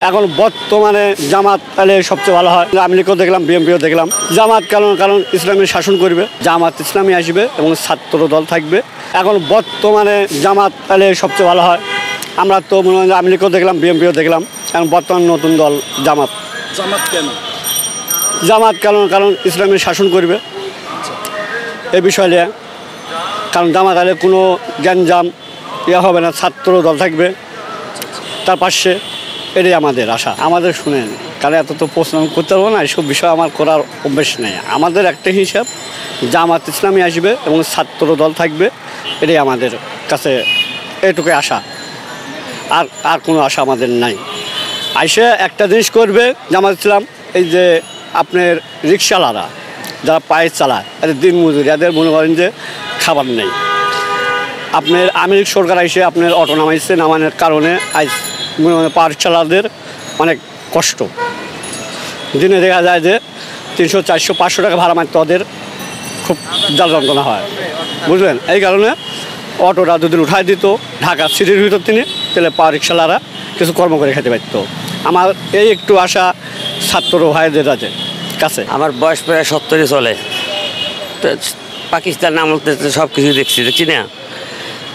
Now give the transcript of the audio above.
এখন বর্তমানে জামাত তাহলে সবচেয়ে ভালো হয়। আওয়ামী লীগও দেখলাম, বিএনপিও দেখলাম। জামাত কারণ ইসলামী শাসন করবে, জামাত ইসলামী আসবে এবং ছাত্র দল থাকবে। এখন বর্তমানে জামাত তাহলে সবচেয়ে ভালো হয়। আমরা তো মনে হয় আওয়ামী লীগও দেখলাম, বিএনপিও দেখলাম। এখন বর্তমান নতুন দল জামাত। জামাত কেন? জামাত কারণ ইসলামী শাসন করবে এই বিষয় নিয়ে। কারণ জামাত আলে কোনো গ্যাঞ্জাম হবে না, ছাত্র দল থাকবে তার পাশে। এটাই আমাদের আশা। আমাদের শুনেন, কারণ এত তো প্রশ্ন করতে পারবো না, এইসব বিষয় আমার করার অভ্যেস নেই। আমাদের একটা হিসাব, জামাত ইসলামী আসবে এবং ছাত্র দল থাকবে, এটাই আমাদের কাছে এটুকুই আশা। আর কোনো আশা আমাদের নাই। আইসে একটা জিনিস করবে জামাত ইসলাম, এই যে আপনার রিক্সাওয়ালারা যারা পায়ে চালায়, এদের দিন মজুরি, এদের মনে করেন যে খাবার নেই। আপনার আমেরিক সরকার এসে আপনার অটো নামাইছে, নামানোর কারণে আজ মনে হয় পাওয়ার চালাদের অনেক কষ্ট। দিনে দেখা যায় যে 300, 400, 500 টাকা ভাড়া মারতে ওদের খুব জ্বালা যন্ত্রণা হয়, বুঝলেন। এই কারণে অটোটা যদি উঠাই দিত ঢাকা সিটির ভিতর তিনি, তাহলে পাওয়ার রিক্সাওয়ালারা কিছু কর্ম করে খেতে পারত। আমার এই একটু আশা ছাত্র ভাইদের কাছে। আমার বয়স প্রায় 70 চলে। তো পাকিস্তান আমল সব কিছু দেখছি না।